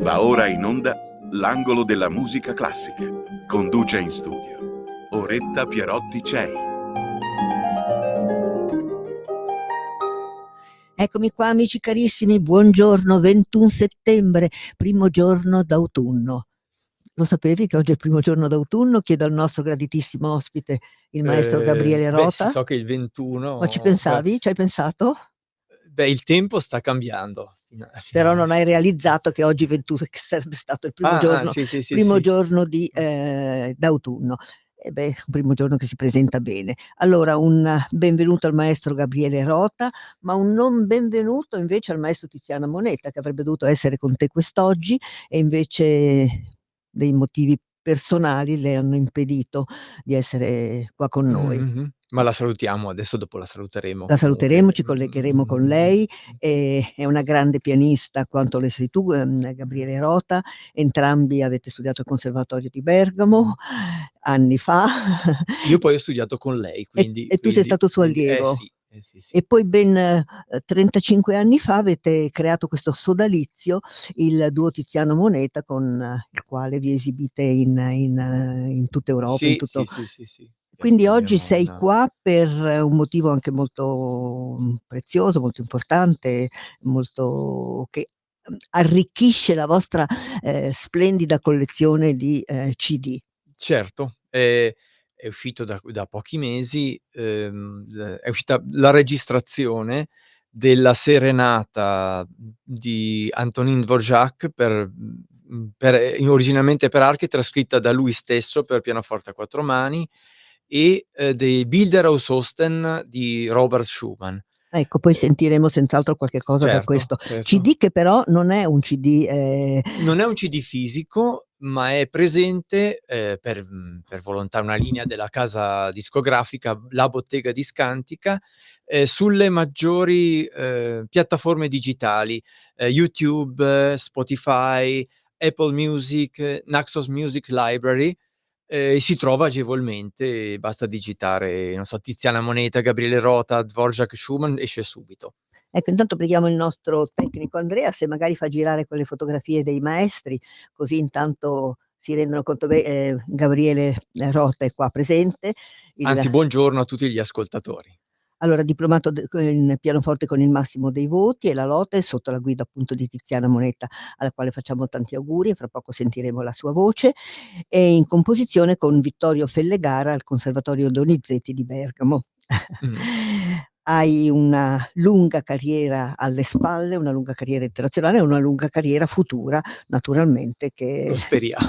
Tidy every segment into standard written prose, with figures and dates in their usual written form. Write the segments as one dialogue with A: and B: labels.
A: Va ora in onda l'angolo della musica classica. Conduce in studio Oretta Pierotti Cei.
B: Eccomi qua amici carissimi, buongiorno, 21 settembre, primo giorno d'autunno. Lo sapevi che oggi è il primo giorno d'autunno? Chiedo al nostro graditissimo ospite, il maestro Gabriele
C: Beh, sì,
B: Rota.
C: so che il 21,
B: Ma ci pensavi? Ci hai pensato?
C: beh, il tempo sta cambiando.
B: Però non hai realizzato che oggi 21 che sarebbe stato il primo giorno,
C: sì, sì, sì,
B: primo
C: sì.
B: giorno d'autunno. E beh, un primo giorno che si presenta bene. Allora, un benvenuto al maestro Gabriele Rota, ma un non benvenuto invece al maestro Tiziano Moneta, che avrebbe dovuto essere con te quest'oggi e invece dei motivi personali le hanno impedito di essere qua con noi.
C: Mm-hmm. Ma la salutiamo, adesso dopo la saluteremo
B: La saluteremo,
C: comunque.
B: ci collegheremo con lei, è una grande pianista quanto lo sei tu, Gabriele Rota, entrambi avete studiato al Conservatorio di Bergamo anni fa.
C: Io poi ho studiato con lei,
B: E tu sei stato suo allievo.
C: sì.
B: E poi ben 35 anni fa avete creato questo sodalizio, il duo Tiziano Moneta, con il quale vi esibite in tutta Europa, in
C: Sì,
B: tutto.
C: sì.
B: Quindi oggi
C: Abbiamo
B: sei qua per un motivo anche molto prezioso, molto importante, molto che arricchisce la vostra splendida collezione di CD.
C: Certo, è uscito da pochi mesi, è uscita la registrazione della serenata di Antonin Dvořák originalmente per archi, trascritta da lui stesso per pianoforte a quattro mani, e dei Bilderausosten di Robert Schumann.
B: Ecco, poi sentiremo senz'altro qualche cosa da questo.
C: Certo.
B: CD che però non è un CD.
C: Non è un CD fisico, ma è presente per volontà, una linea della casa discografica, la Bottega Discantica, sulle maggiori piattaforme digitali, YouTube, Spotify, Apple Music, Naxos Music Library. Si trova agevolmente, basta digitare, non so, Tiziana Moneta, Gabriele Rota, Dvořák, Schumann, esce subito.
B: Ecco, intanto preghiamo il nostro tecnico Andrea se magari fa girare quelle fotografie dei maestri, così intanto si rendono conto. Gabriele Rota è qua presente.
C: Anzi, buongiorno a tutti gli ascoltatori.
B: Allora, diplomato in pianoforte con il massimo dei voti, e la lode sotto la guida appunto di Tiziana Moneta, alla quale facciamo tanti auguri e fra poco sentiremo la sua voce, e in composizione con Vittorio Fellegara al Conservatorio Donizetti di Bergamo. Hai una lunga carriera alle spalle, una lunga carriera internazionale e una lunga carriera futura, naturalmente, che
C: Lo speriamo.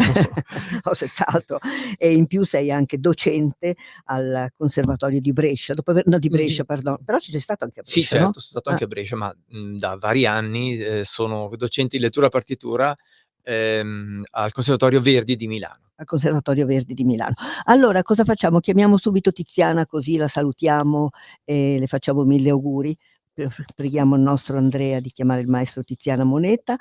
B: senz'altro. E in più sei anche docente al Conservatorio di Brescia, però ci sei stato anche a Brescia,
C: Sì, certo,
B: no?
C: sono stato anche a Brescia, ma da vari anni sono docente di lettura partitura al Conservatorio Verdi di Milano.
B: Al Conservatorio Verdi di Milano. Allora, cosa facciamo? Chiamiamo subito Tiziana, così la salutiamo e le facciamo 1000 auguri. Preghiamo il nostro Andrea di chiamare il maestro Tiziano Moneta,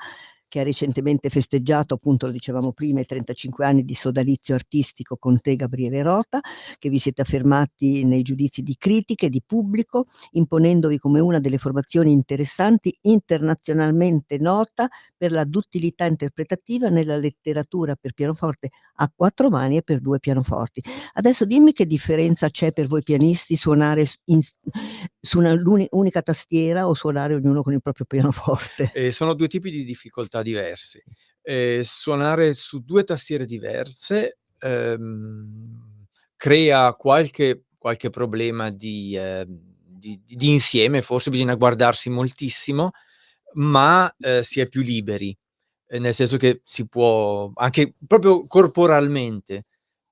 B: che ha recentemente festeggiato, appunto lo dicevamo prima, i 35 anni di sodalizio artistico con te, Gabriele Rota, che vi siete affermati nei giudizi di critica e di pubblico, imponendovi come una delle formazioni interessanti, internazionalmente nota per la duttilità interpretativa nella letteratura per pianoforte a quattro mani e per due pianoforti. Adesso dimmi che differenza c'è per voi pianisti suonare su un'unica tastiera o suonare ognuno con il proprio pianoforte?
C: Sono due tipi di difficoltà diversi. Suonare su due tastiere diverse crea qualche problema di insieme, forse bisogna guardarsi moltissimo, ma si è più liberi, nel senso che si può anche proprio corporalmente,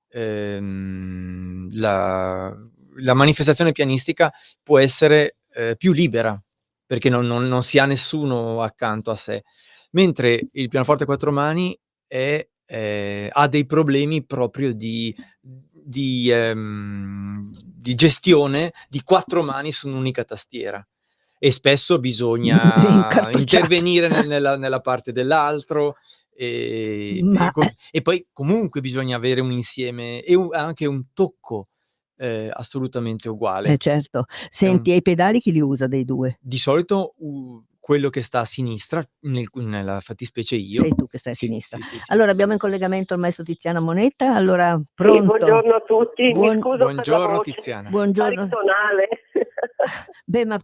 C: la manifestazione pianistica può essere più libera, perché non si ha nessuno accanto a sé. Mentre il pianoforte a quattro mani ha dei problemi proprio di gestione di quattro mani su un'unica tastiera, e spesso bisogna intervenire nella parte dell'altro, e poi comunque bisogna avere un insieme e anche un tocco assolutamente uguale.
B: Certo. Senti, e i pedali chi li usa dei due?
C: Di solito quello che sta a sinistra, nella fattispecie io.
B: Sei tu che stai a
C: Sì,
B: sinistra.
C: sì, sì, sì.
B: Allora abbiamo in collegamento il maestro Tiziano Moneta, allora
D: Sì,
B: pronto?
D: buongiorno a tutti, mi
B: Buon
D: scuso per la
C: Buongiorno
D: voce
C: Tiziana.
B: buongiorno.
D: baritonale.
B: Beh, ma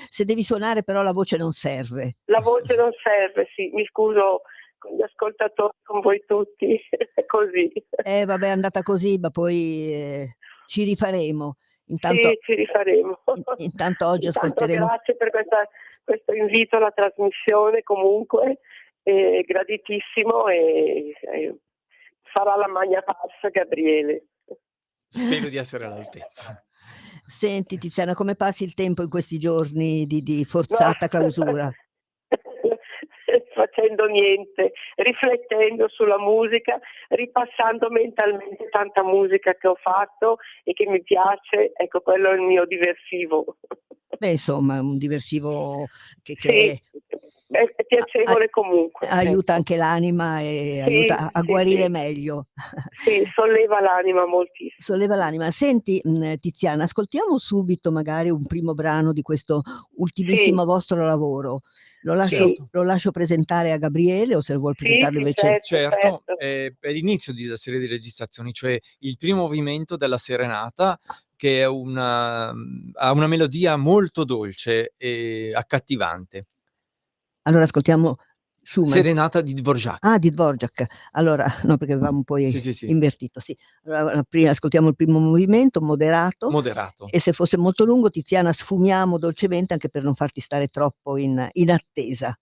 B: se devi suonare però la voce non serve.
D: La voce non serve, sì, mi scuso con gli ascoltatori, con voi tutti, è così.
B: Vabbè, è andata così, ma poi, ci rifaremo. Intanto
D: Sì, ci rifaremo.
B: intanto oggi
D: Intanto
B: ascolteremo
D: grazie per questo invito alla trasmissione comunque, graditissimo e farà la magna passa Gabriele.
C: Spero di essere all'altezza.
B: Senti Tiziana, come passi il tempo in questi giorni di
D: No.
B: forzata clausura?
D: Facendo niente, riflettendo sulla musica, ripassando mentalmente tanta musica che ho fatto e che mi piace, ecco quello è il mio diversivo.
B: Beh, insomma, un diversivo che
D: Sì, è
B: a
D: piacevole comunque.
B: aiuta
D: Ecco.
B: anche l'anima e
D: Sì,
B: aiuta a
D: sì,
B: guarire
D: sì.
B: meglio.
D: Sì, solleva l'anima moltissimo.
B: Solleva l'anima. Senti, Tiziana, ascoltiamo subito magari un primo brano di questo
D: Sì,
B: ultimissimo vostro lavoro. Lo lascio
D: sì,
C: Certo.
B: lo lascio presentare a Gabriele o se lo vuol
D: sì,
B: presentarlo
D: sì,
B: invece
C: Certo,
D: certo.
C: è l'inizio della serie di registrazioni, cioè il primo movimento della serenata che è ha una melodia molto dolce e accattivante.
B: allora ascoltiamo Schumann.
C: Serenata di Dvorak.
B: Ah, di Dvorak. Allora no, perché avevamo poi
C: Sì, sì, sì,
B: invertito, sì. Allora prima ascoltiamo il primo movimento moderato
C: moderato.
B: e se fosse molto lungo, Tiziana, sfumiamo dolcemente anche per non farti stare troppo in attesa.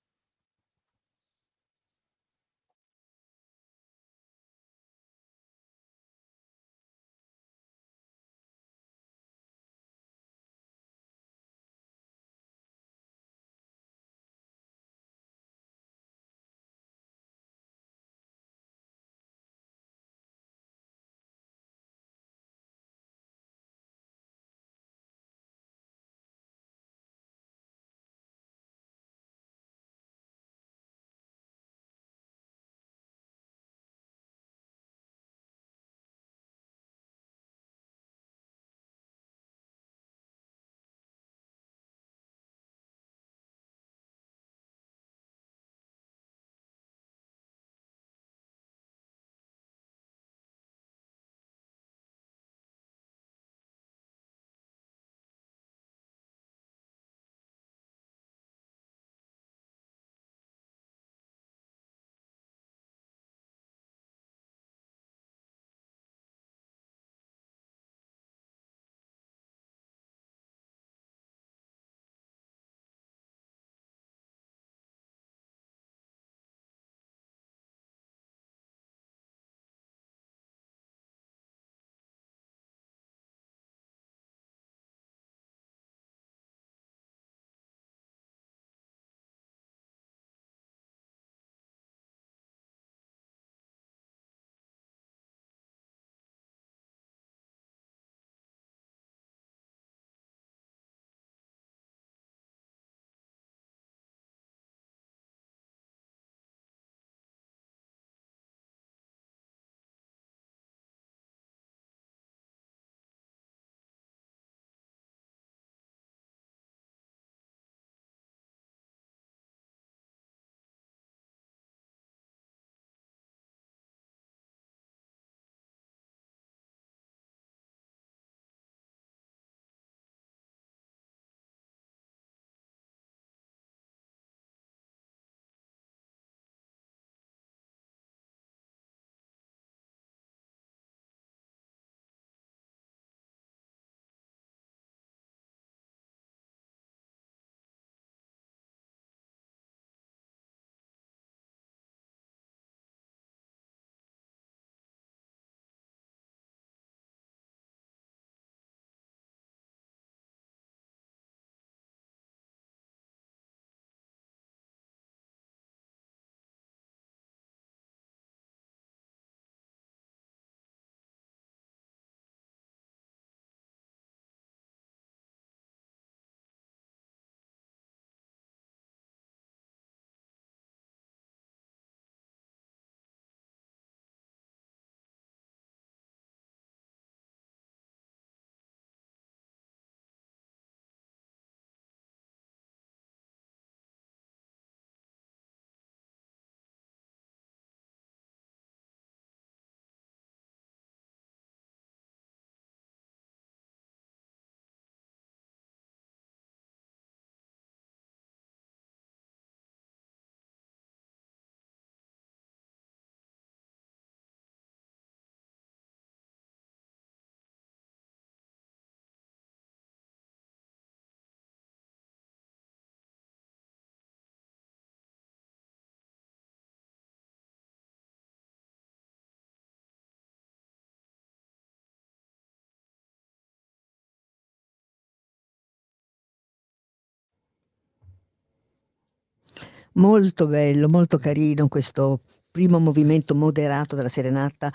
B: Molto bello, molto carino questo primo movimento moderato della serenata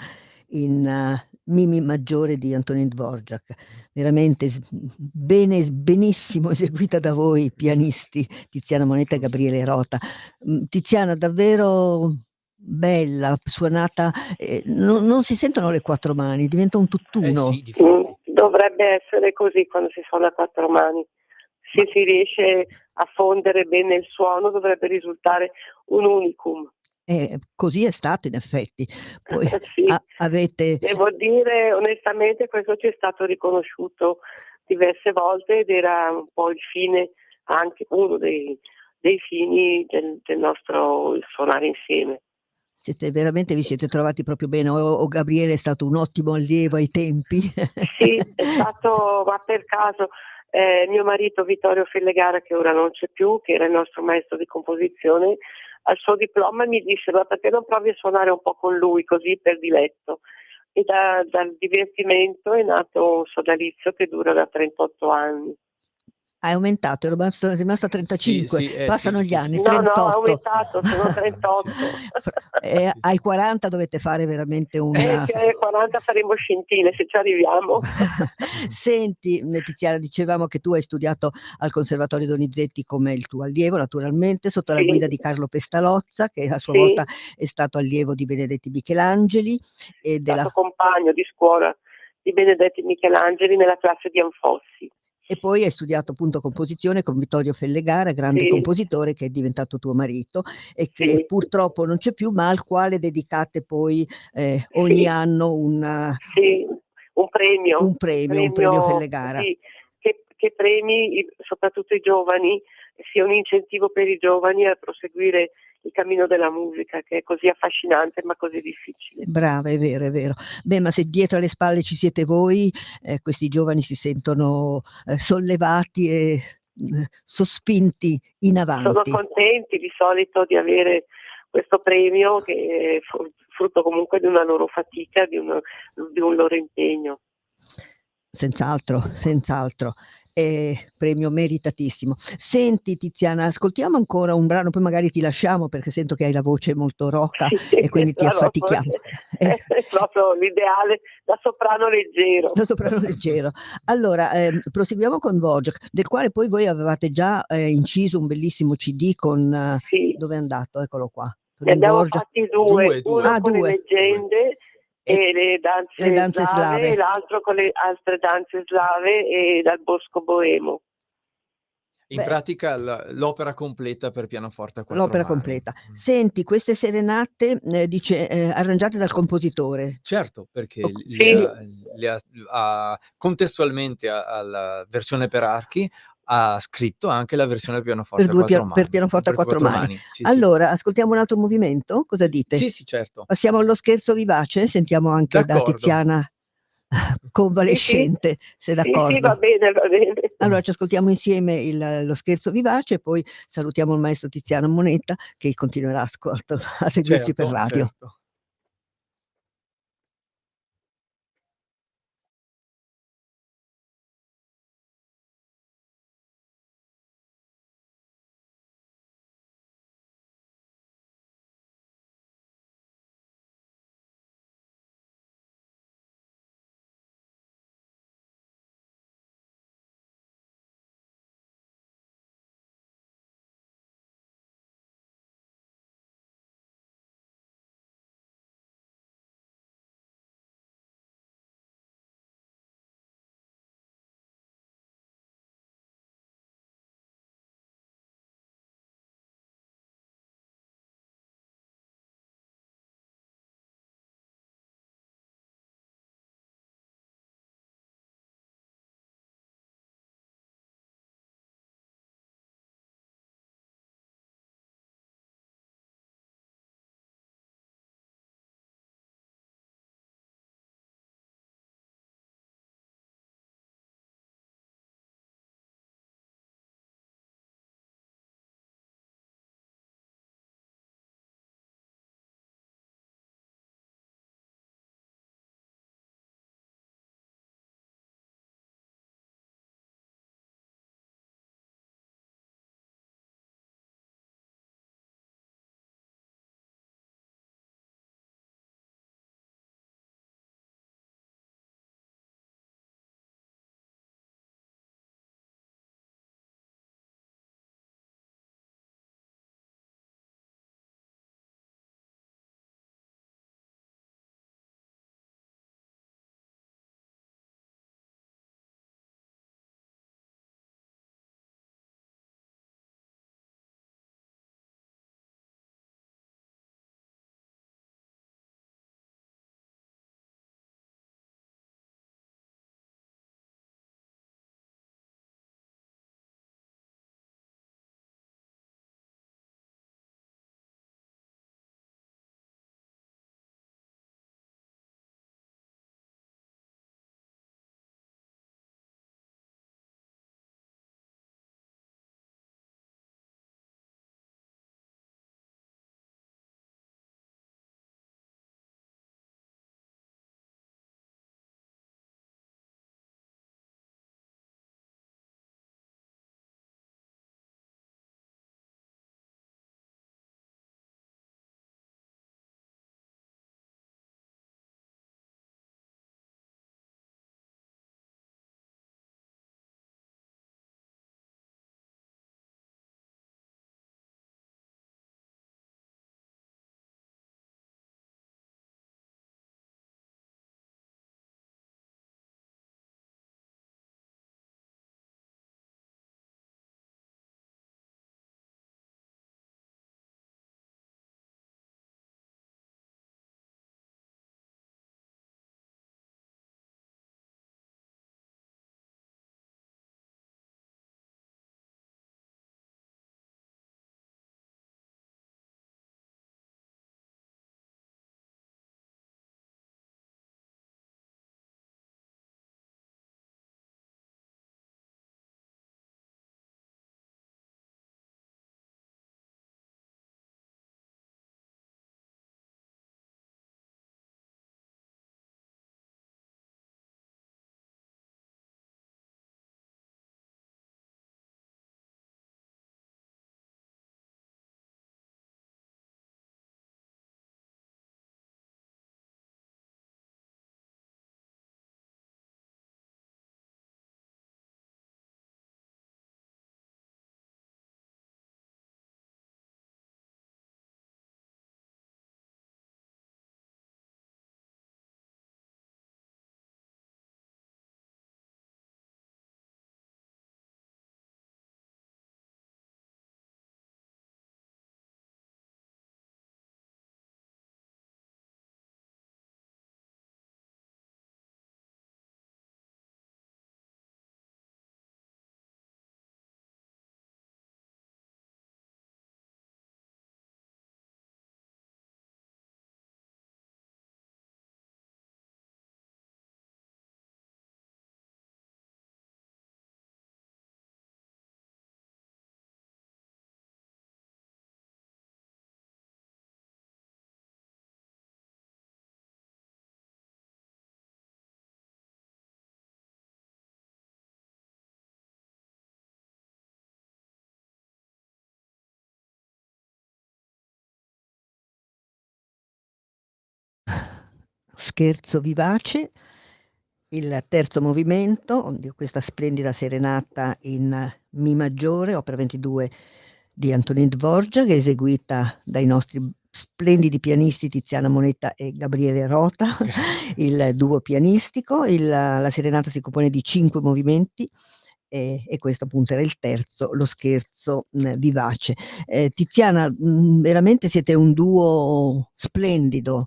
B: in mi maggiore di Antonín Dvořák. Veramente benissimo eseguita da voi pianisti Tiziana Moneta e Gabriele Rota. Tiziana davvero bella, suonata, non si sentono le 4 mani, diventa un tutt'uno.
C: Sì, difatti.
D: Dovrebbe essere così quando si suona a 4 mani. Se si riesce a fondere bene il suono dovrebbe risultare un unicum.
B: Così è stato in effetti. Poi
D: Sì.
B: avete
D: Devo dire onestamente questo ci è stato riconosciuto diverse volte ed era un po' il fine, anche uno dei fini del nostro suonare insieme.
B: vi siete trovati proprio bene, o Gabriele è stato un ottimo allievo ai tempi?
D: Sì, è stato, ma per caso, mio marito Vittorio Fellegara, che ora non c'è più, che era il nostro maestro di composizione, al suo diploma mi disse: ma perché non provi a suonare un po' con lui, così per diletto? E dal divertimento è nato un sodalizio che dura da 38 anni.
B: Hai aumentato, è rimasto a 35,
C: Sì,
B: passano
C: sì,
B: gli anni,
C: sì.
D: No,
B: 38.
D: ho aumentato, sono 38.
C: Sì.
B: Ai 40 dovete fare veramente
D: Che ai 40 faremo scintille se ci arriviamo.
B: Senti, Tiziana, dicevamo che tu hai studiato al Conservatorio Donizetti come il tuo allievo, naturalmente, sotto la
D: Sì,
B: guida di Carlo Pestalozza, che a sua
D: sì,
B: volta è stato allievo di Benedetti Michelangeli e
D: è
B: della
D: stato compagno di scuola di Benedetti Michelangeli nella classe di Anfossi.
B: E poi hai studiato appunto composizione con Vittorio Fellegara, grande
D: Sì,
B: compositore che è diventato tuo marito e che
D: sì,
B: purtroppo non c'è più, ma al quale dedicate poi ogni
D: sì,
B: anno
D: sì, un premio,
B: un premio Fellegara.
D: sì, che premi soprattutto i giovani, sia un incentivo per i giovani a proseguire il cammino della musica, che è così affascinante ma così difficile.
B: Brava, è vero, è vero. Beh, ma se dietro alle spalle ci siete voi, questi giovani si sentono sollevati e sospinti in
D: Sono
B: avanti.
D: contenti di solito di avere questo premio che è frutto comunque di una loro fatica, di un loro impegno.
B: Senz'altro, senz'altro. Premio meritatissimo. Senti Tiziana, ascoltiamo ancora un brano, poi magari ti lasciamo perché sento che hai la voce molto roca
D: Sì,
B: e quindi ti
D: la
B: affatichiamo.
D: voce è proprio l'ideale da soprano leggero.
B: Da soprano leggero. Allora, proseguiamo con Dvořák, del quale poi voi avevate già inciso un bellissimo CD con
D: Sì,
B: dove è andato? Eccolo qua.
D: ne
B: Antonín
D: abbiamo
B: Dvořák.
D: fatti due,
C: Due.
D: uno
B: Ah,
D: con le
B: 2.
D: leggende
B: E
D: e le
B: le
D: danze
B: danze
D: slave e
B: slave.
D: l'altro con le altre danze slave e dal bosco boemo.
C: In
B: Beh,
C: pratica l'opera completa per pianoforte a 4
B: l'opera
C: mani.
B: completa. Senti, queste serenate, dice, arrangiate dal compositore.
C: Certo, perché
D: Sì,
C: contestualmente alla versione per archi, ha scritto anche la versione pianoforte a 4
B: Per
C: mani.
B: pianoforte a
C: Per
B: 4
C: 4
B: mani.
C: mani, sì, sì.
B: Allora, ascoltiamo un altro movimento? Cosa dite?
C: Sì, certo.
B: Passiamo allo scherzo vivace? Sentiamo anche da
C: D'accordo.
B: Tiziana
D: sì, sì,
B: convalescente, sei
D: sì, va
B: d'accordo?
D: bene, va bene.
B: Allora ci ascoltiamo insieme lo scherzo vivace, poi salutiamo il maestro Tiziano Moneta che continuerà a seguirci per
C: Certo,
B: radio.
C: certo.
B: Scherzo vivace, il terzo movimento di questa splendida serenata in Mi maggiore, opera 22 di Antonin Dvorak, eseguita dai nostri splendidi pianisti Tiziana Monetta e Gabriele Rota,
C: Grazie.
B: il duo pianistico. La serenata si compone di 5 movimenti e questo appunto era il terzo, lo scherzo vivace. Tiziana, veramente siete un duo splendido.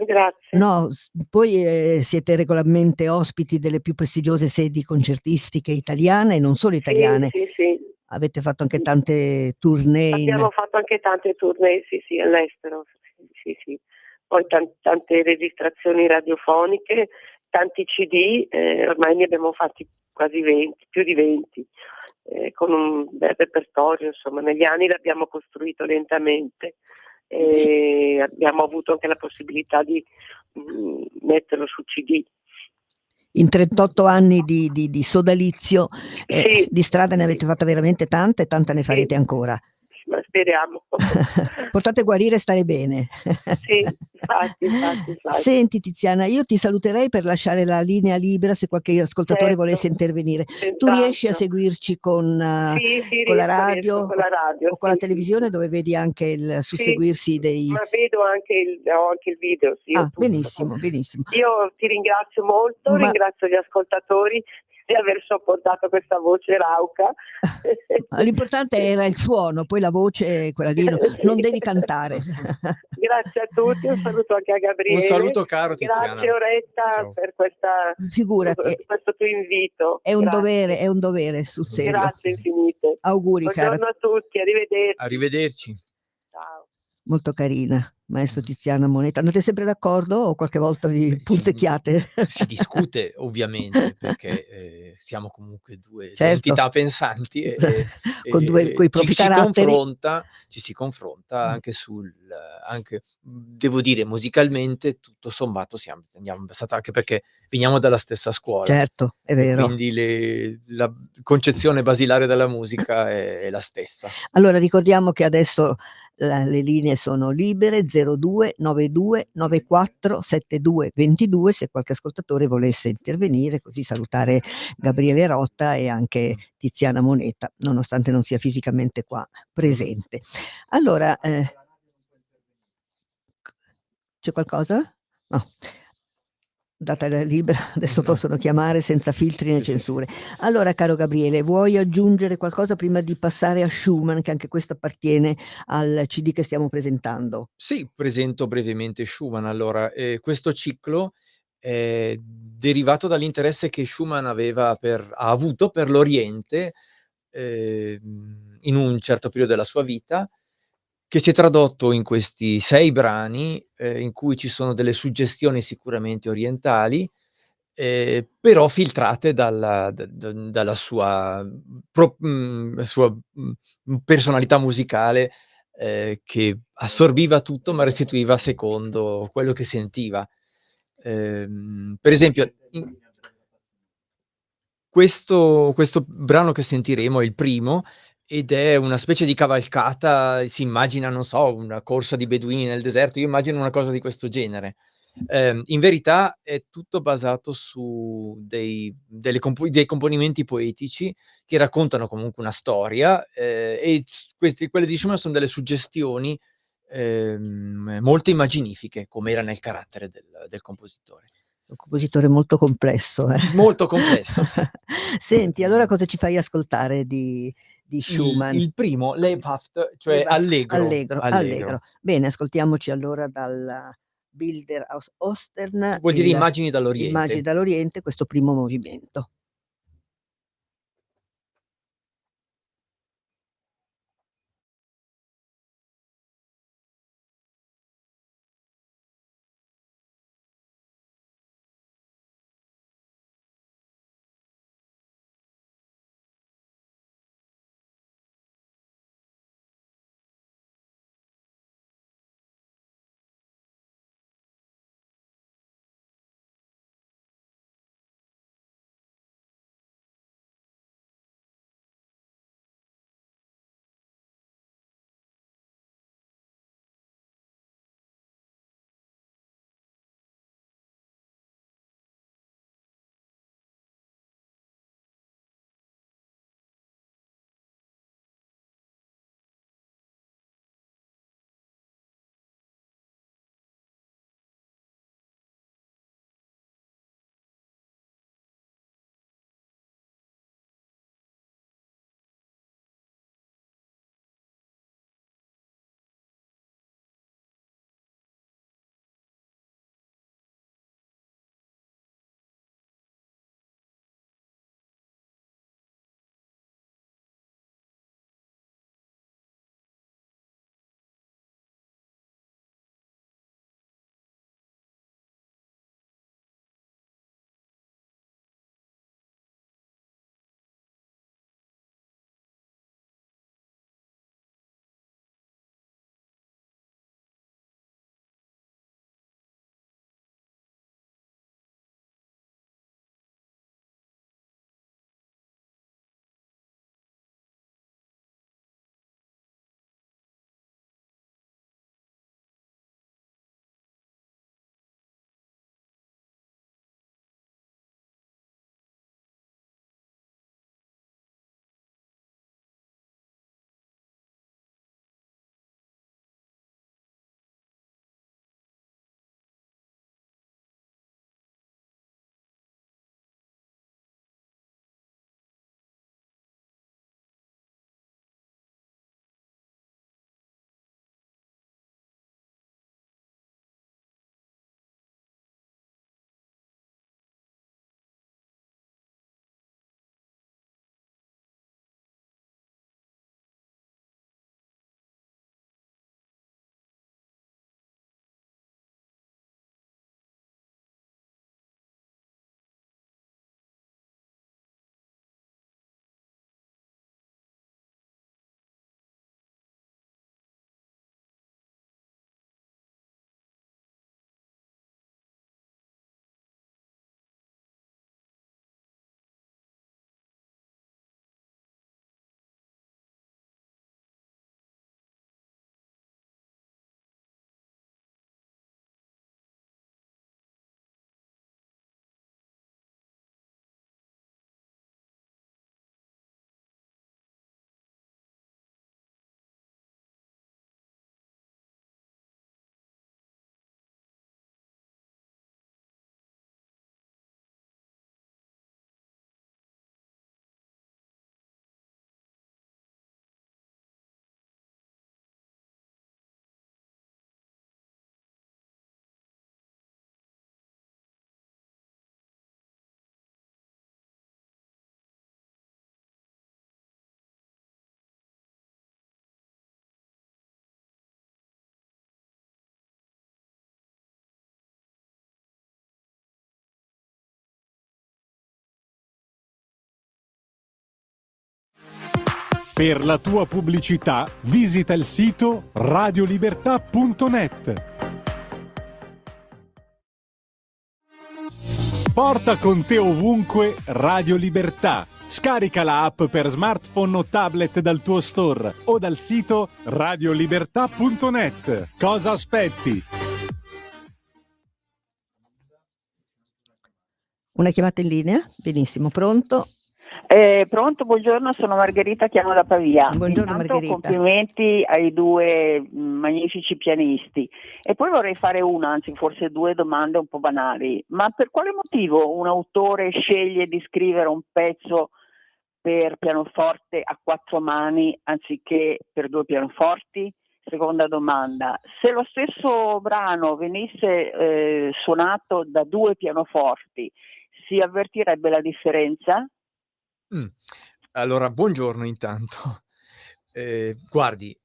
D: Grazie.
B: No, poi siete regolarmente ospiti delle più prestigiose sedi concertistiche italiane e non solo
D: Sì,
B: italiane.
D: sì, sì.
B: Avete fatto anche tante tournée
D: Abbiamo fatto anche tante tournée, sì, sì, all'estero. Sì, sì, sì. Poi tante registrazioni radiofoniche, tanti CD, ormai ne abbiamo fatti quasi 20, più di 20, con un bel repertorio, insomma, negli anni l'abbiamo costruito lentamente e abbiamo avuto anche la possibilità di metterlo su CD.
B: In 38 anni di sodalizio,
D: Sì,
B: di strada ne avete fatta veramente tanta e tanta ne
D: sì,
B: farete ancora.
D: ma speriamo.
B: L'importante è guarire e stare bene.
D: Sì, infatti.
B: Senti Tiziana, io ti saluterei per lasciare la linea libera se qualche ascoltatore
D: Certo,
B: volesse intervenire. Tu riesci a
D: senz'altro.
B: seguirci con la
D: Sì,
B: radio
D: riesco con la radio,
B: o con la
D: sì.
B: televisione dove vedi anche il
D: Sì,
B: susseguirsi dei...
D: ma vedo anche ho anche il video, sì, ho
B: Ah,
D: tutto.
B: benissimo, benissimo.
D: Io ti ringrazio molto,
B: Ma
D: ringrazio gli ascoltatori di aver sopportato questa voce rauca.
B: l'importante era il suono, poi la voce, quella lì, non devi cantare.
D: Grazie a tutti, un saluto anche a
C: Un
D: Gabriele.
C: saluto caro
D: Grazie
C: Tiziana.
D: Oretta
C: Ciao.
D: per
B: Figurati,
D: questo tuo invito.
B: è un dovere,
D: Grazie.
B: è un dovere, sul serio.
D: Grazie infinite.
B: Auguri cara,
D: Buongiorno a tutti, arrivederci.
C: Arrivederci.
D: Ciao.
B: molto carina, maestro Tiziana Moneta. Andate sempre d'accordo o qualche volta vi
C: Beh,
B: punzecchiate?
C: si discute ovviamente perché, siamo comunque 2
B: Certo.
C: entità pensanti
B: Con coi propri caratteri.
C: ci si confronta anche anche, devo dire musicalmente tutto sommato andiamo abbastanza, anche perché veniamo dalla stessa scuola
B: Certo, è
C: e
B: vero.
C: quindi la concezione basilare della musica è la stessa.
B: Allora ricordiamo che adesso le linee sono libere, 02 92 94 72 22, se qualche ascoltatore volesse intervenire, così salutare Gabriele Rotta e anche Tiziana Moneta, nonostante non sia fisicamente qua presente. Allora, c'è qualcosa? No. Data la libera, adesso
C: No.
B: possono chiamare senza filtri né
C: Sì, sì, sì.
B: censure. Allora, caro Gabriele, vuoi aggiungere qualcosa prima di passare a Schumann, che anche questo appartiene al CD che stiamo presentando?
C: Sì, presento brevemente Schumann. Allora, questo ciclo è derivato dall'interesse che Schumann ha avuto per l'Oriente, in un certo periodo della sua vita, che si è tradotto in questi 6 brani, in cui ci sono delle suggestioni sicuramente orientali, però filtrate dalla sua, personalità musicale, che assorbiva tutto, ma restituiva secondo quello che sentiva. Per esempio, questo brano che sentiremo è il primo ed è una specie di cavalcata, si immagina, non so, una corsa di beduini nel deserto, io immagino una cosa di questo genere. In verità è tutto basato su dei componimenti poetici che raccontano comunque una storia, e quelle di Schumann son delle suggestioni, molto immaginifiche, come era nel carattere del compositore.
B: Un compositore molto complesso, eh.
C: Molto complesso, sì.
B: Senti, allora cosa ci fai ascoltare di Schumann?
C: Il primo, Lebhaft, cioè
B: Leva
C: allegro,
B: allegro, allegro.
C: allegro.
B: Bene, ascoltiamoci allora dal Bilder aus Ostern,
C: Vuol dire immagini
B: Immagini
C: dall'Oriente.
B: dall'Oriente, questo primo movimento.
E: Per la tua pubblicità visita il sito radiolibertà.net. Porta con te ovunque Radio Libertà. Scarica la app per smartphone o tablet dal tuo store o dal sito radiolibertà.net. Cosa aspetti?
B: Una chiamata in linea? Benissimo, pronto?
F: Pronto, buongiorno, sono Margherita, chiamo da Pavia.
B: Buongiorno
F: Intanto
B: Margherita.
F: complimenti ai due magnifici pianisti. E poi vorrei fare una, anzi forse due domande un po' banali. Ma per quale motivo un autore sceglie di scrivere un pezzo per pianoforte a 4 mani anziché per 2 pianoforti? Seconda domanda, se lo stesso brano venisse suonato da 2 pianoforti, si avvertirebbe la differenza?
C: Allora, buongiorno intanto. Guardi,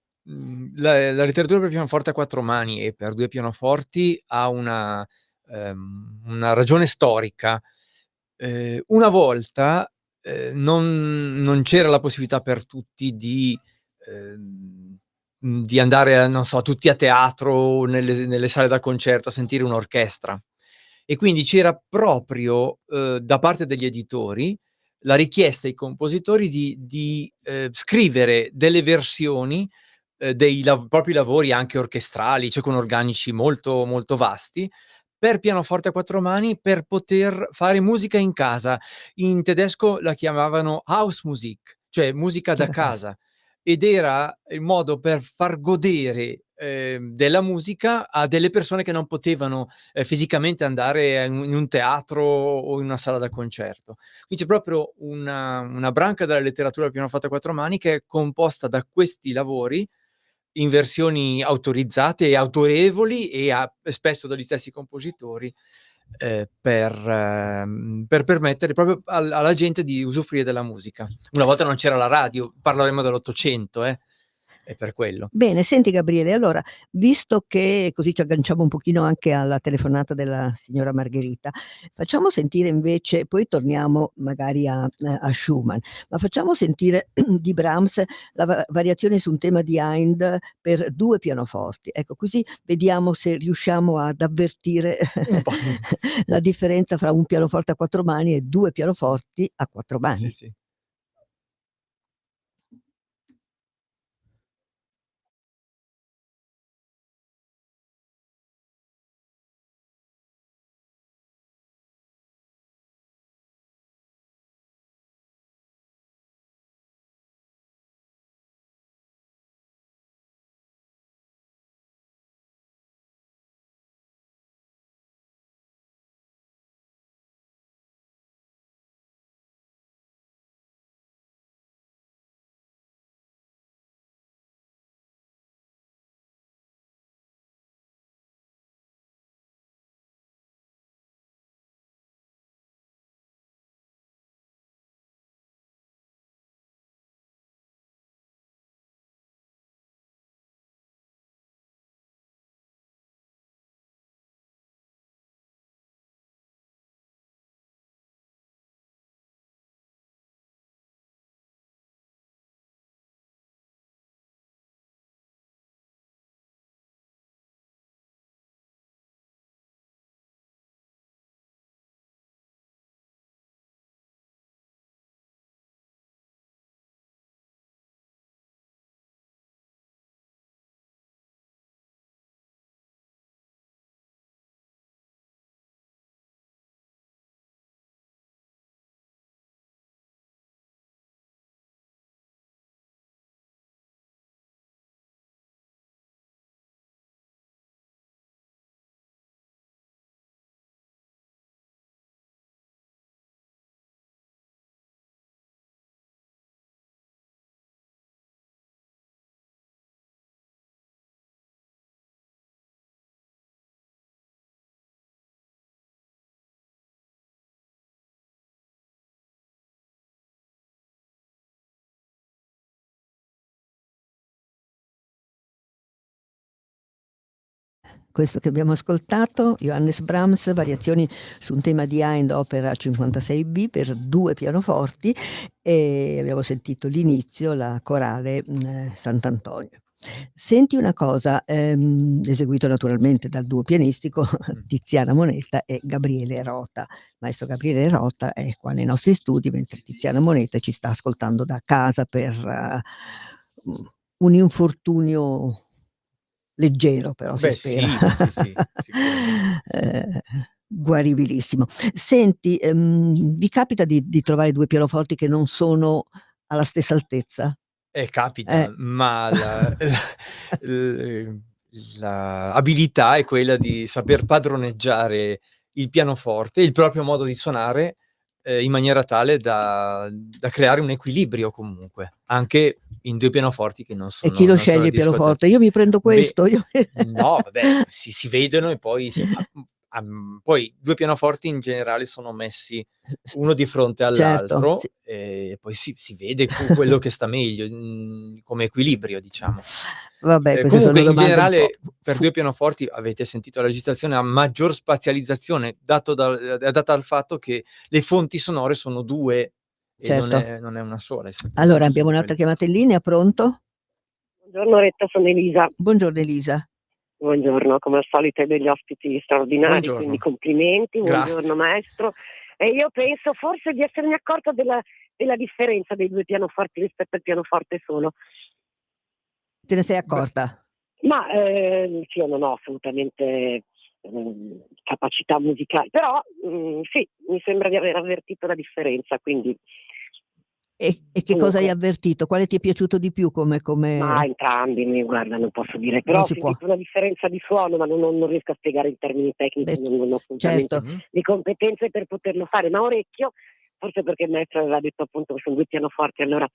C: la letteratura per pianoforte a 4 mani e per 2 pianoforti ha una ragione storica. Una volta, non c'era la possibilità per tutti di andare non so, tutti a teatro o nelle sale da concerto a sentire un'orchestra. E quindi c'era proprio, da parte degli editori, la richiesta ai compositori di scrivere delle versioni, dei propri lavori anche orchestrali, cioè con organici molto, molto vasti, per pianoforte a 4 mani, per poter fare musica in casa. In tedesco la chiamavano Hausmusik, cioè musica da casa, ed era il modo per far godere, della musica a delle persone che non potevano, fisicamente andare in un teatro o in una sala da concerto. Qui c'è proprio una branca della letteratura del pianoforte a 4 mani che è composta da questi lavori in versioni autorizzate e autorevoli e spesso dagli stessi compositori, per permettere proprio alla gente di usufruire della musica. Una volta non c'era la radio, parleremo dell'800, è per quello.
B: Bene, senti Gabriele, allora, visto che così ci agganciamo un pochino anche alla telefonata della signora Margherita, facciamo sentire invece, poi torniamo magari a Schumann, ma facciamo sentire di Brahms la variazione su un tema di Haydn per 2 pianoforti. Ecco, così vediamo se riusciamo ad avvertire
C: Un po'.
B: la differenza fra un pianoforte a 4 mani e 2 pianoforti a 4
C: Sì,
B: mani.
C: sì.
B: Questo che abbiamo ascoltato, Johannes Brahms, variazioni su un tema di Haydn, opera 56B per 2 pianoforti, e abbiamo sentito l'inizio, la corale Sant'Antonio. Senti una cosa, eseguito naturalmente dal duo pianistico Tiziana Moneta e Gabriele Rota. Il maestro Gabriele Rota è qua nei nostri studi, mentre Tiziana Moneta ci sta ascoltando da casa per un infortunio leggero, però si
C: Beh
B: spera.
C: sì, sì, sicuramente.
B: Guaribilissimo. Senti, vi capita di trovare 2 pianoforti che non sono alla stessa altezza?
C: Capita, ma la abilità è quella di saper padroneggiare il pianoforte, il proprio modo di suonare, in maniera tale da creare un equilibrio comunque, anche in 2 pianoforti che
B: E chi lo
C: non sono
B: sceglie
C: a
B: il
C: discotta
B: pianoforte? Io mi prendo
C: beh,
B: questo, io
C: no vabbè, si vedono e poi poi 2 pianoforti in generale sono messi uno di fronte
B: Certo,
C: all'altro,
B: sì.
C: e poi si vede quello che sta meglio, come equilibrio diciamo.
B: Vabbè, queste
C: Comunque
B: sono
C: in
B: domande un po'
C: generale per 2 pianoforti, avete sentito la registrazione, ha maggior spazializzazione è data dal fatto che le fonti sonore sono 2 e
B: certo.
C: non è una sola, è
B: Allora
C: semplicemente
B: abbiamo un'altra
C: quello.
B: chiamata in linea, pronto?
D: Buongiorno Retta, sono Elisa.
B: Buongiorno Elisa.
D: Buongiorno, come al solito hai degli ospiti straordinari, quindi
C: Buongiorno.
D: complimenti, buongiorno
C: Grazie.
D: maestro. E io penso forse di essermi accorta della differenza dei 2 pianoforti rispetto al pianoforte solo.
B: Te ne sei
C: Beh,
B: accorta?
D: Ma sì, io non ho assolutamente capacità musicali, però sì, mi sembra di aver avvertito la differenza, quindi
B: E che cosa hai
D: comunque.
B: avvertito? Quale ti è piaciuto di più
D: Ma
B: come
D: entrambi, guarda, non posso dire,
B: non
D: però ho
B: si può.
D: sentito una differenza di suono, ma non riesco a spiegare in termini tecnici,
B: Beh,
D: non ho assolutamente
B: certo.
C: Mh-mh.
D: le competenze per poterlo fare, ma orecchio, forse perché il maestro aveva detto appunto che sono 2 pianoforti, allora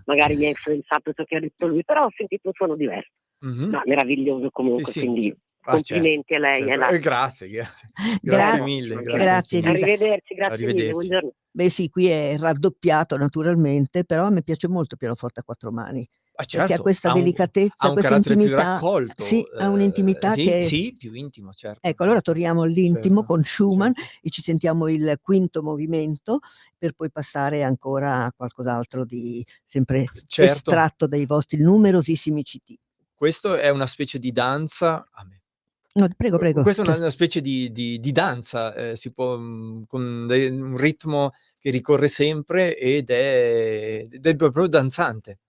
D: magari mi ha influenzato ciò che ha detto lui, però ho sentito un suono diverso.
C: Mh-mh.
D: No, meraviglioso
C: Sì,
D: comunque,
C: sì,
D: quindi
C: certo,
D: complimenti a lei e
C: certo.
D: la
C: Grazie, grazie. Grazie
B: Gra
D: prego, ci
C: mille, grazie
D: mancherebbe.
B: grazie
C: infinite.
B: Elisa.
D: Arrivederci, grazie mille,
C: Arrivederci.
D: buongiorno.
B: Beh sì, qui è raddoppiato naturalmente, però a me piace molto il pianoforte a 4 mani, perché ha
C: Certo,
B: questa
C: ha
B: delicatezza,
C: un
B: questa
C: carattere più
B: intimità. Sì,
C: raccolto,
B: ha un'intimità
C: sì,
B: che
C: sì, più intimo, certo,
B: ecco, allora
C: certo.
B: torniamo all'intimo
C: Certo,
B: con Schumann
C: certo.
B: e ci sentiamo il quinto movimento, per poi passare ancora a qualcos'altro di sempre
C: Certo,
B: estratto dai vostri numerosissimi CD.
C: questo è una specie di danza a me.
B: No, prego, prego,
C: Questa è
B: cioè
C: una specie di danza, si può, con un ritmo che ricorre sempre ed è proprio danzante.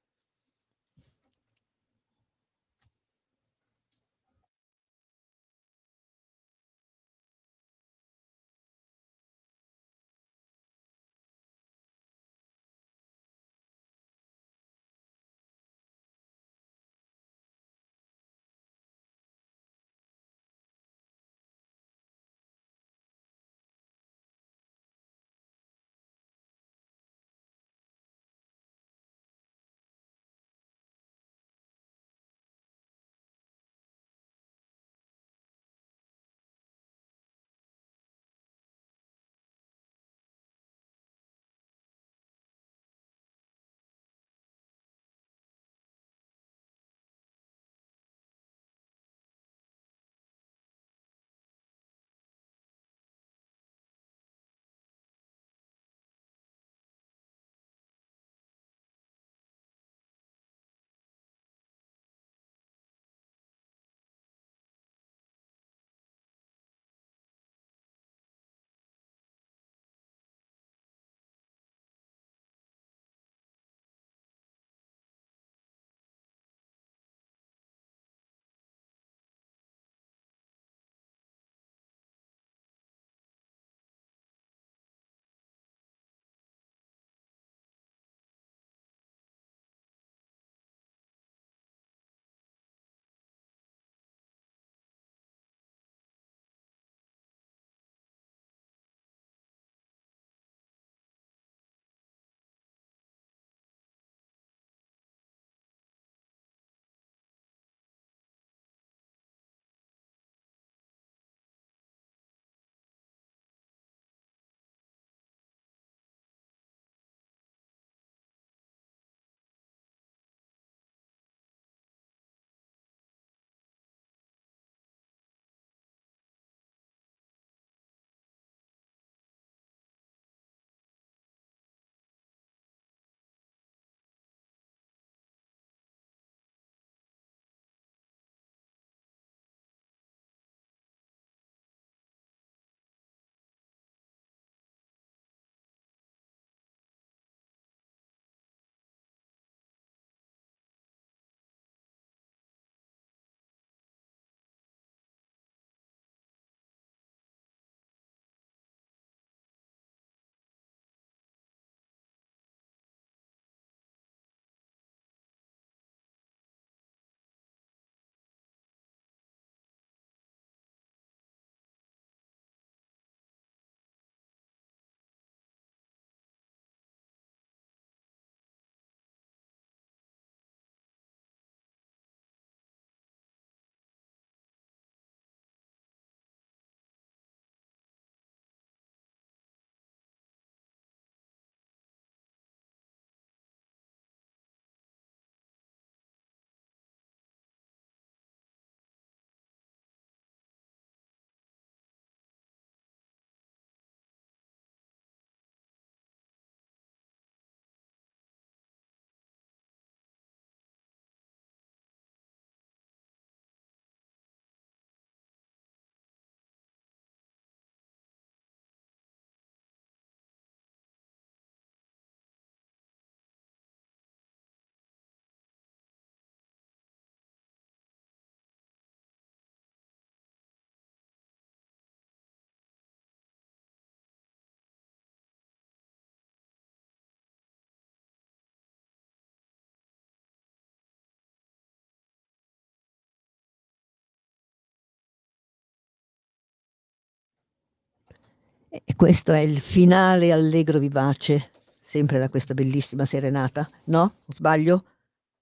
B: E questo è il finale allegro vivace, sempre da questa bellissima serenata, no? Sbaglio?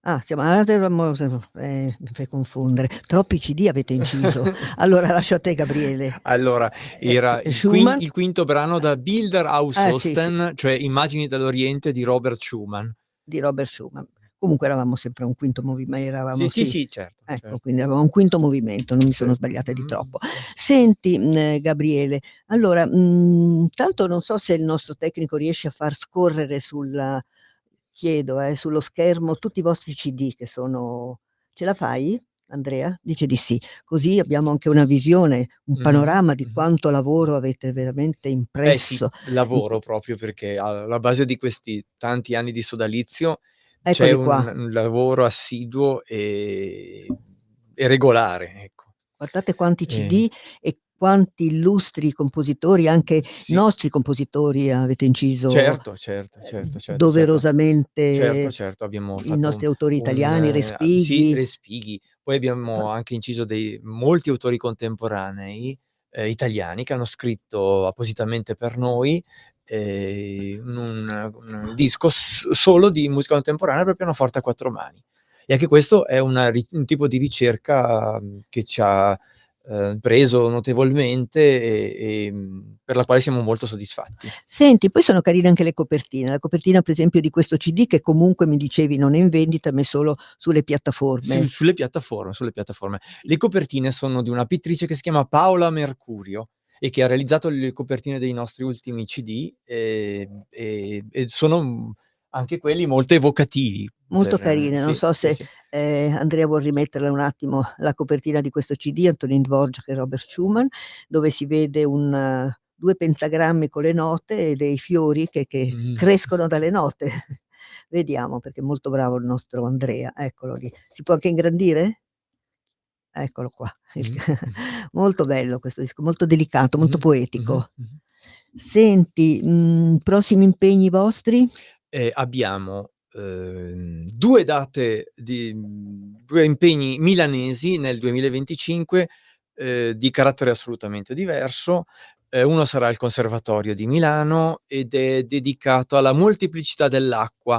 B: Ah, mi fai confondere. Troppi CD avete inciso. Allora lascio a te, Gabriele.
C: Allora, era
B: Schumann?
C: il quinto brano da Bilder aus
B: Sì, sì,
C: Osten, cioè Immagini dall'Oriente di Robert Schumann.
B: di Robert Schumann. Comunque eravamo sempre a un quinto
C: Sì, sì,
B: sì.
C: sì, certo,
B: Ecco,
C: certo.
B: quindi avevamo un quinto movimento, non mi sono
C: Sì.
B: sbagliata di troppo. Senti, Gabriele, allora, tanto non so se il nostro tecnico riesce a far scorrere sullo schermo tutti i vostri CD che sono. Ce la fai, Andrea? Dice di sì. Così abbiamo anche una visione, un
C: Mh-mh,
B: panorama di
C: mh-mh.
B: quanto lavoro avete veramente
C: Beh sì,
B: impresso in
C: lavoro proprio perché alla base di questi tanti anni di sodalizio c'è
B: eccoli qua.
C: un lavoro assiduo e regolare, ecco.
B: Guardate quanti
C: Ehm,
B: CD e quanti illustri compositori, anche
C: sì,
B: nostri compositori avete inciso,
C: certo, certo, certo, certo, certo. Certo,
B: doverosamente,
C: certo, abbiamo
B: i
C: fatto
B: nostri autori italiani,
C: sì,
B: Respighi.
C: Respighi, poi abbiamo
B: Fa
C: anche inciso molti autori contemporanei, italiani che hanno scritto appositamente per noi, un disco solo di musica contemporanea per pianoforte a 4 mani. E anche questo è un tipo di ricerca, che ci ha, preso notevolmente per la quale siamo molto soddisfatti.
B: Senti, poi sono carine anche le copertine. La copertina per esempio di questo CD che comunque mi dicevi non è in vendita, ma è solo sulle piattaforme.
C: Sulle piattaforme, sulle piattaforme. Le copertine sono di una pittrice che si chiama Paola Mercurio e che ha realizzato le copertine dei nostri ultimi CD, e sono, anche quelli molto evocativi
B: Molto carine, non
C: sì,
B: so
C: sì,
B: se,
C: sì.
B: Andrea vuol rimetterla un attimo la copertina di questo CD, Antonin Dvorak e Robert Schumann, dove si vede 2 pentagrammi con le note e dei fiori che
C: Mh.
B: crescono dalle note. Vediamo, perché è molto bravo il nostro Andrea, eccolo lì. Si può anche ingrandire? Eccolo qua.
C: Mh-mh, mh-mh.
B: Molto bello questo disco, molto delicato, molto
C: Mh-mh, mh-mh,
B: poetico.
C: mh-mh.
B: Senti, prossimi impegni vostri?
C: Abbiamo, 2 date 2 impegni milanesi nel 2025, di carattere assolutamente diverso. Uno sarà al Conservatorio di Milano ed è dedicato alla molteplicità dell'acqua,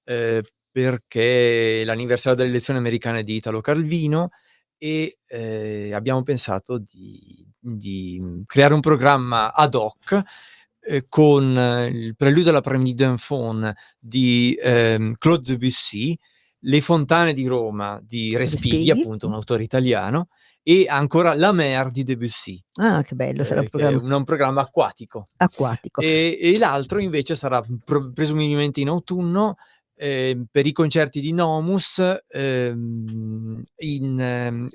C: ehm, perché è l'anniversario delle elezioni americane di Italo Calvino e, abbiamo pensato di creare un programma ad hoc, con il Preludio alla Paramide d'un Faune di, Claude Debussy, Le fontane di Roma di Respighi,
B: Respighi?
C: appunto un autore italiano, e ancora La Mer di Debussy,
B: Ah, che bello, sarà un
C: che è
B: programma
C: un programma acquatico.
B: acquatico.
C: E l'altro invece sarà presumibilmente in autunno, per i concerti di Nomus,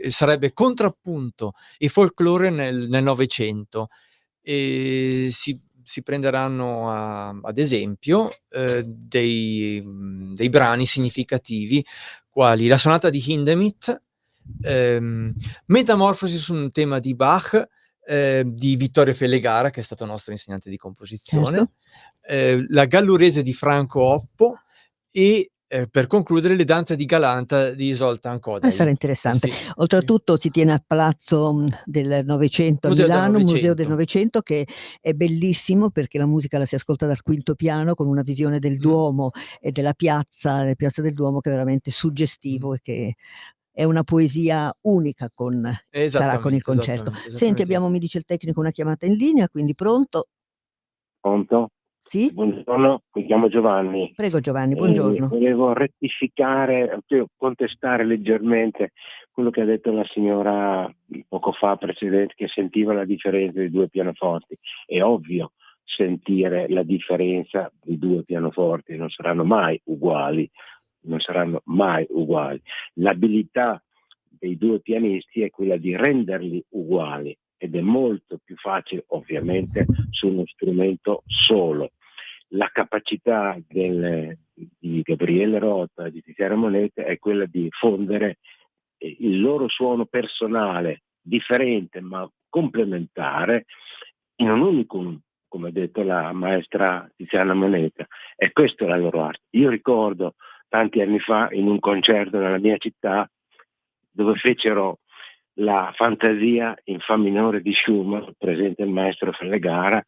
C: sarebbe contrappunto e folklore nel Novecento. Si prenderanno ad esempio, dei brani significativi quali la sonata di Hindemith, Metamorfosi su un tema di Bach, di Vittorio Fellegara, che è stato nostro insegnante di
B: Certo.
C: composizione, la Gallurese di Franco Oppo e, per concludere, le danze di Galanta di Zoltán
B: Sarà
C: Kodály.
B: interessante.
C: Sì, sì.
B: Oltretutto si tiene al Palazzo, del Novecento a
C: Museo del
B: Milano, Museo del
C: Novecento.
B: Novecento, che è bellissimo perché la musica la si ascolta dal quinto piano con una visione del
C: Mh.
B: Duomo e della piazza del Duomo che è veramente
C: Mh.
B: suggestivo e che è una poesia unica sarà con il
C: Esattamente,
B: concerto.
C: esattamente,
B: Senti,
C: esattamente.
B: abbiamo, mi dice il tecnico, una chiamata in linea, quindi pronto?
G: Pronto?
B: Sì?
G: Buongiorno, mi chiamo Giovanni.
B: Prego Giovanni, buongiorno.
G: Volevo rettificare, contestare leggermente quello che ha detto la signora poco fa precedente, che sentiva la differenza di due pianoforti. È ovvio sentire la differenza di due pianoforti, non saranno mai uguali, non saranno mai uguali. L'abilità dei due pianisti è quella di renderli uguali ed è molto più facile ovviamente su uno strumento solo. La capacità di Gabriele Rota, di Tiziana Moneta, è quella di fondere il loro suono personale, differente ma complementare, in un unicum, come ha detto la maestra Tiziana Moneta. E questa è la loro arte. Io ricordo tanti anni fa in un concerto nella mia città dove fecero la fantasia in fa minore di Schumann, presente il maestro Fellegara,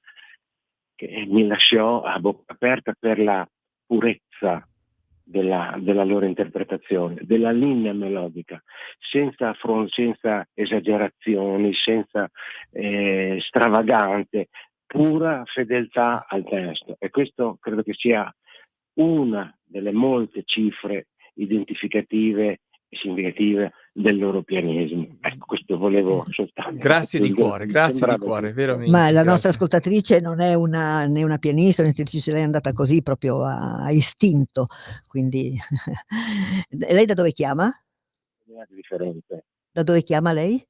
G: che mi lasciò a bocca aperta per la purezza della loro interpretazione, della linea melodica, senza esagerazioni, senza stravaganze, pura fedeltà al testo. E questo credo che sia una delle molte cifre identificative e significative del loro pianismo. Ecco, questo volevo soltanto.
C: Grazie di cuore, veramente.
B: Ma la nostra
C: grazie.
B: ascoltatrice non è né una pianista, né un'interpretatrice, lei è andata così proprio a istinto, quindi lei da dove chiama?
G: Differente.
B: Da dove chiama lei?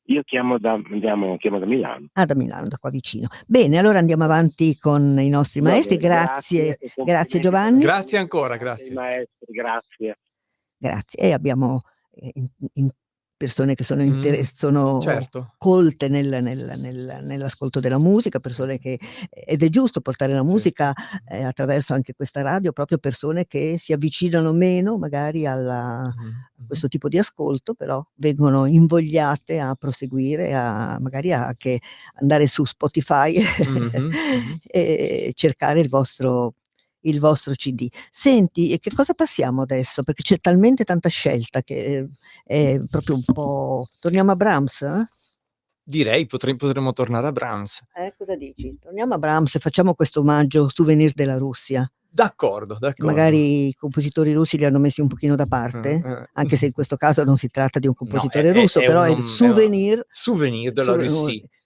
G: Io chiamo da Milano.
B: Ah, da Milano, da qua vicino. Bene, allora andiamo avanti con i nostri
G: Va
B: maestri.
G: bene,
B: Grazie,
G: e
B: grazie
G: complimenti
B: Giovanni.
C: Grazie ancora,
G: ai
C: grazie.
G: maestri, grazie.
B: Grazie. E abbiamo in persone che sono
C: Certo.
B: colte nell'ascolto della musica, persone che ed è giusto portare la musica attraverso anche questa radio, proprio persone che si avvicinano meno magari a questo tipo di ascolto, però vengono invogliate a proseguire, magari anche andare su Spotify e cercare il vostro CD. Senti, e che cosa passiamo adesso? Perché c'è talmente tanta scelta che è proprio un po'. Torniamo a Brahms?
C: Direi potremmo tornare a Brahms.
B: Cosa dici? Torniamo a Brahms e facciamo questo omaggio Souvenir della Russia.
C: D'accordo.
B: Magari i compositori russi li hanno messi un pochino da parte, anche se in questo caso non si tratta di un compositore russo, però è il souvenir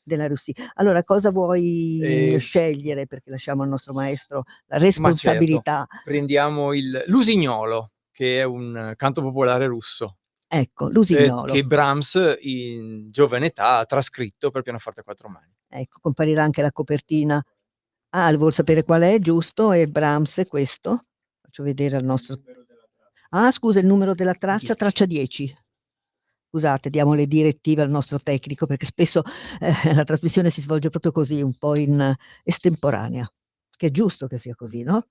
B: della Russia. Allora, cosa vuoi scegliere? Perché lasciamo al nostro maestro la responsabilità.
C: Certo. Prendiamo l'Usignolo, che è un canto popolare russo.
B: Ecco, l'Usignolo.
C: Che Brahms in giovane età ha trascritto per pianoforte a 4 mani.
B: Ecco, comparirà anche la copertina. Vuol sapere qual è, giusto? E Brahms è questo? Faccio vedere al nostro. Scusa, il numero della traccia 10. Scusate, diamo le direttive al nostro tecnico, perché spesso la trasmissione si svolge proprio così, un po' in estemporanea, che è giusto che sia così, no?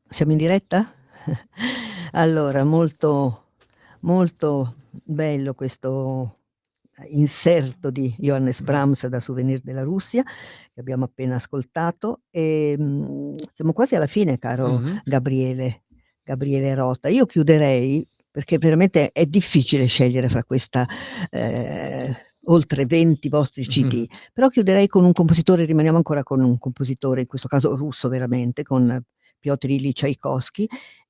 B: Siamo in diretta? Allora, molto, molto bello questo inserto di Johannes
C: Mh.
B: Brahms da Souvenir della Russia, che abbiamo appena ascoltato. Siamo quasi alla fine, caro
C: Mh-mh.
B: Gabriele Rota. Io chiuderei, perché veramente è difficile scegliere fra questa oltre 20 vostri CD, però chiuderei con un compositore, rimaniamo ancora con un compositore, in questo caso russo veramente, con Piotr Ilyich Tchaikovsky,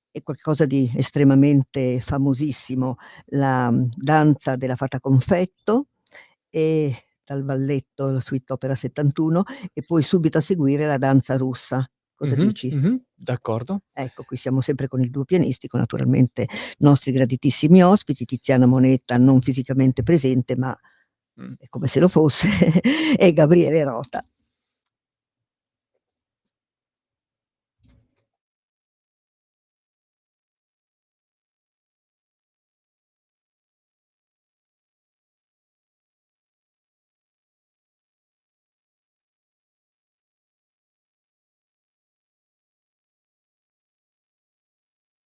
B: e qualcosa di estremamente famosissimo, la danza della fata confetto, e dal balletto la suite opera 71, e poi subito a seguire la danza russa. Cosa
C: Mh-mh,
B: dici?
C: mh-mh, d'accordo.
B: Ecco, qui siamo sempre con il duo pianistico, naturalmente nostri graditissimi ospiti, Tiziana Monetta non fisicamente presente, ma
C: Mh.
B: è come se lo fosse, e Gabriele Rota.